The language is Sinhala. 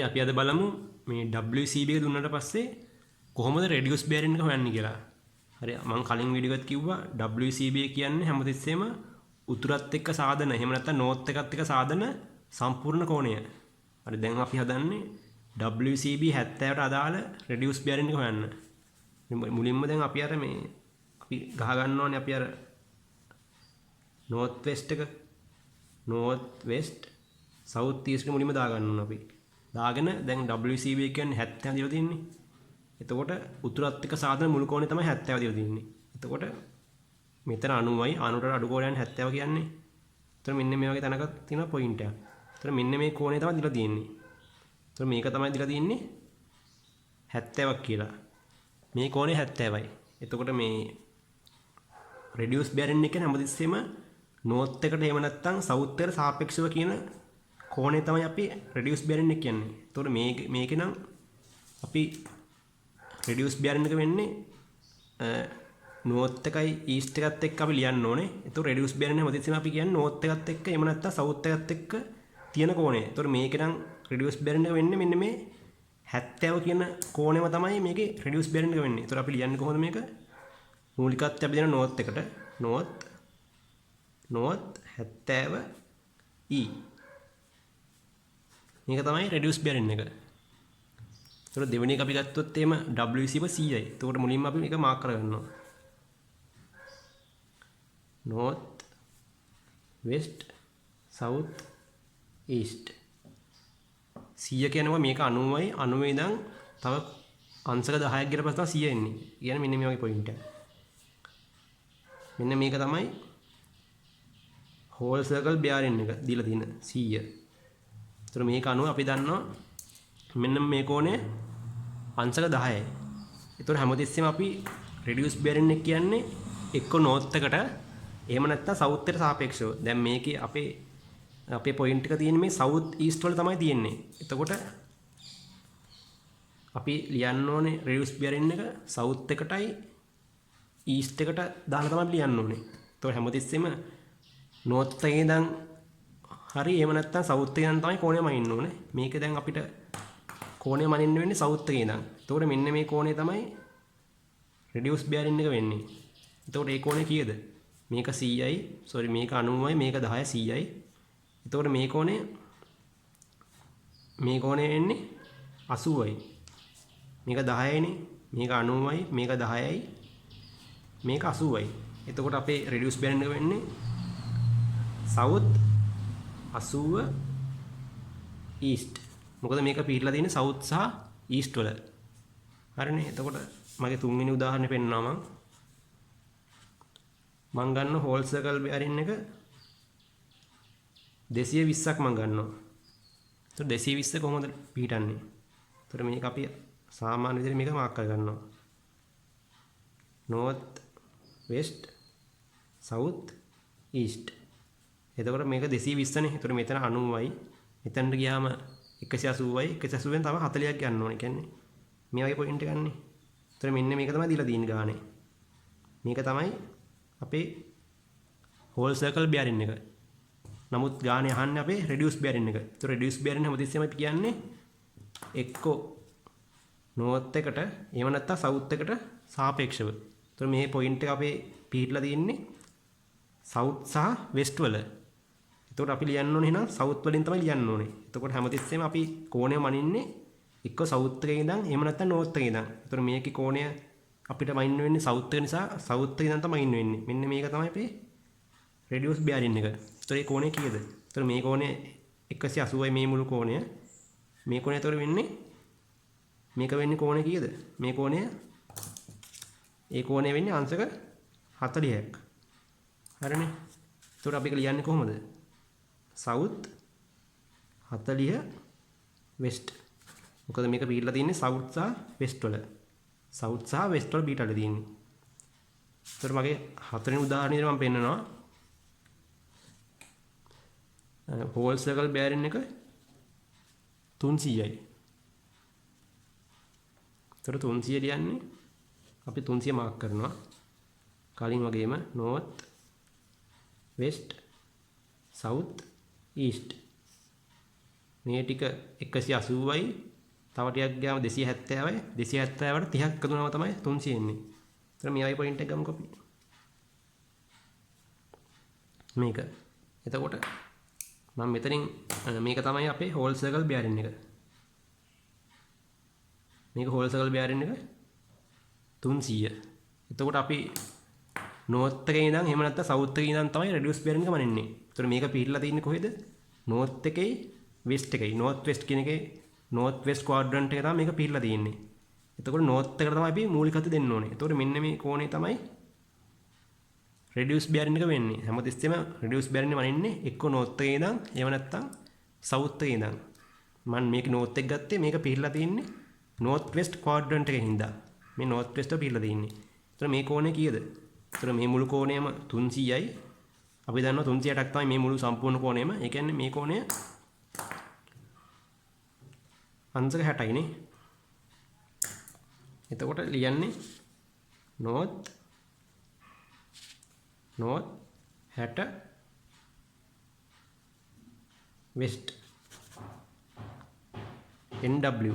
හරි අපි අද බලමු මේ WCB එක දුන්නට පස්සේ කොහොමද රෙඩියුස් බෙයරින් එක හොයන්නේ කියලා. හරි මම කලින් වීඩියෝ එකත් කිව්වා WCB කියන්නේ හැමතිස්සෙම උතුරත් එක්ක සාධන එහෙම නැත්නම් නෝර්ත් එකත් එක්ක සාධන සම්පූර්ණ කෝණය. හරි දැන් අපි හදන්නේ WCB 70ට අදාළ රෙඩියුස් බෙයරින් එක හොයන්න. මුලින්ම දැන් අපි අර මේ අපි ගහ ගන්න ඕනේ අපි අර නෝර්ත් වෙස්ට් එක නෝර්ත් වෙස්ට් සවුත් ඊස්ට් එක මුලින්ම දා ගන්න ඕනේ අපි. දාගෙන දැන් WCB කියන්නේ 70 දිලා තියෙන්නේ. එතකොට උතුරත් එක්ක සාධන මුළු කෝණය තමයි 70 දිලා තියෙන්නේ. එතකොට මෙතන 90යි 90ට අඩු කෝණයන් 70 කියන්නේ. එතකොට මෙන්න මේ වගේ තැනක තියෙන පොයින්ට් එකක්. එතකොට මෙන්න මේ කෝණය තමයි දිලා තියෙන්නේ. එතකොට මේක තමයි දිලා තියෙන්නේ 70ක් කියලා. මේ කෝණය 70යි. එතකොට මේ රෙඩියුස් බෙයරින් එක හැමතිස්සෙම නෝර්ත් එකට එහෙම නැත්නම් සවුත් එකට සාපේක්ෂව කියන කෝණය තමයි අපි රෙඩියුස් බෙයරින් එක කියන්නේ. එතකොට මේකේ නම් අපි රෙඩියුස් බෙයරින් එක වෙන්නේ නෝර්ත් එකයි ඊස්ට් එකත් එක්ක අපි ලියන්න ඕනේ. එතකොට රෙඩියුස් බෙයරින් හැමතිස්සෙම අපි කියන්නේ නෝර්ත් එකත් එක්ක එහෙම නැත්නම් සවුත් එකත් එක්ක තියෙන කෝණය. එතකොට මේකේ නම් රෙඩියුස් බෙයරින් එක වෙන්නේ මෙන්න මේ 70 කියන කෝණයම තමයි මේකේ රෙඩියුස් බෙයරින් එක වෙන්නේ. එතකොට අපි ලියන්නේ කොහොමද මේක? මූලිකත්වය අපි දෙන නෝර්ත් එකට නෝර්ත් 70 E මේක තමයි රෙඩියුස් බෙයරින් එක. ඒතකොට දෙවෙනි එක අපි ගත්තොත් එහෙම WCB 100යි. ඒතකොට මුලින්ම අපි මේක මාක් කරගන්නවා. north west south east 100 කියනවා මේක 90යි 90 ඉඳන් තව අංශක 10ක් ගියට පස්සේ තමයි 100 එන්නේ. කියන්නේ මෙන්න මේ වගේ පොයින්ට් එක. මෙන්න මේක තමයි හෝල් සර්කල් බෙයරින් එක දීලා තියෙන 100. ඒතර මේක අනුව අපි දන්නවා මෙන්න මේ කෝණය අංශක 10යි. ඒතර හැමතිස්සෙම අපි රෙඩියුස් බෙයරින් එක කියන්නේ එක්ක නෝර්ත් එකට එහෙම නැත්නම් සවුත් එකට සාපේක්ෂව. දැන් මේකේ අපේ පොයින්ට් එක තියෙන්නේ මේ සවුත් ඊස්ට් වල තමයි තියෙන්නේ. එතකොට අපි ලියන්න ඕනේ රෙඩියුස් බෙයරින් එක සවුත් එකටයි ඊස්ට් එකට දාලා තමයි ලියන්න ඕනේ. ඒතකොට හැමතිස්සෙම නෝර්ත් එකේ ඉඳන් හරි එහෙම නැත්නම් සවුත් එකේ ඉඳන් තමයි කෝණය මනින්න ඕනේ. මේක දැන් අපිට කෝණය මනින්න වෙන්නේ සවුත් එකේ ඉඳන්. එතකොට මෙන්න මේ කෝණය තමයි රෙඩියුස් බෙයරින් එක වෙන්නේ. එතකොට මේ කෝණය කීයද? මේක 100යි. සෝරි මේක 90යි මේක 10යි 100යි. එතකොට මේ කෝණය වෙන්නේ 80යි. මේක 10යිනේ. මේක 90යි මේක 10යි මේක 80යි. එතකොට අපේ රෙඩියුස් බෙයරින් එක වෙන්නේ සවුත් 80 ඊස්ට්. මොකද මේක පිටලා තියෙන්නේ සවුත් සහ ඊස්ට් වල. හරිනේ. එතකොට මගේ තුන්වෙනි උදාහරණය පෙන්නනවා මම ගන්න හෝල් සර්කල් බෙයරින් එක 220ක් මම ගන්නවා. එතකොට 220 කොහොමද පිටන්නේ? එතකොට මේක අපි සාමාන්‍ය විදිහට මේක මාක් කරගන්නවා. north west south east. එතකොට මේක 220නේ. එතකොට මෙතන 90යි. මෙතනට ගියාම 180යි. 180ෙන් තව 40ක් ගන්න ඕනේ. කියන්නේ මේ වගේ පොයින්ට් එකක් ගන්න. එතකොට මෙන්න මේක තමයි දීලා තියෙන ගානේ. මේක තමයි අපේ හෝල් සර්කල් බෙයරින් එක. නමුත් ගානේ අහන්නේ අපේ රෙඩියුස් බෙයරින් එක. ඒතකොට රෙඩියුස් බෙයරින් හැමතිස්සෙම අපි කියන්නේ එක්කෝ නෝර්ත් එකට එහෙම නැත්නම් සවුත් එකට සාපේක්ෂව. ඒතකොට මේ පොයින්ට් එක අපේ පිටලා තියෙන්නේ සවුත් සහ වෙස්ට් වල. එතකොට අපි ලියන්න ඕනේ එහෙනම් සවුත් වලින් තමයි ලියන්න ඕනේ. එතකොට හැමතිස්සෙම අපි කෝණය මනින්නේ එක්ක සවුත් එකේ ඉඳන් එහෙම නැත්නම් නෝර්ත් එකේ ඉඳන්. එතකොට මේකේ කෝණය අපිට මනින්න වෙන්නේ සවුත් එක නිසා සවුත් එකේ ඉඳන් තමයි මනින්න වෙන්නේ. මෙන්න මේක තමයි අපේ රෙඩියුස් බෙයරින් එක. එතකොට මේ කෝණය කීයද? එතකොට මේ කෝණය 180යි මේ මුළු කෝණය. මේ කෝණය එතකොට වෙන්නේ මේක වෙන්නේ කෝණය කීයද? මේ කෝණය ඒ කෝණය වෙන්නේ අංශක 40ක්. හරිනේ. එතකොට අපි ලියන්නේ කොහොමද? South 40 west. මොකද මේක පිටලා තියෙන්නේ සවුත් සහ වෙස්ට් වල. සවුත් සහ වෙස්ට් වල පිටලා තියෙන්නේ. එතකොට මගේ හතරවෙනි උදාහරණය මම පෙන්නනවා. හෝල් සර්කල් බෙයරින් එක 300යි. එතකොට 300 ලියන්නේ අපි 300 මාක් කරනවා. කලින් වගේම north west south east මේ ටික 180යි තව ටිකක් ගියාම 270යි 270ට 30ක් එකතු වෙනවා තමයි 300 එන්නේ. ඒතර මේ පොයින්ට් එක ගමුකෝ අපි. මේක. එතකොට මම මෙතනින් මේක තමයි අපේ හෝල් සර්කල් බෙයාරින් එක. මේක හෝල් සර්කල් බෙයාරින් එක 300. එතකොට අපි north එකේ ඉඳන් එහෙම නැත්නම් south එකේ ඉඳන් තමයි radius bearing එක මනින්නේ. ඒතර මේක පිටලා තින්නේ කොහෙද? north එකේ west එකේ. north west කියන එකේ north west quadrant එකේ තමයි මේක පිටලා තියෙන්නේ. එතකොට north එකට තමයි අපි මූලිකත්වය දෙන්න ඕනේ. එතකොට මෙන්න මේ කෝණය තමයි radius bearing එක වෙන්නේ. හැමතිස්සෙම radius bearing එක මනින්නේ එක්ක north එකේ ඉඳන් එහෙම නැත්නම් south එකේ ඉඳන්. මම මේක north එක ගත්තේ මේක පිටලා තින්නේ north west quadrant එකේ හින්දා. මේ north west එක පිටලා තින්නේ. එතකොට මේ කෝණය කීයද? එතකොට මේ මුළු කෝණයම 300යි. අපි දන්නවා 360ක් තමයි මේ මුළු සම්පූර්ණ කෝණයම. ඒ කියන්නේ මේ කෝණය අංශක 60යි නේ. එතකොට ලියන්නේ north 60 west NW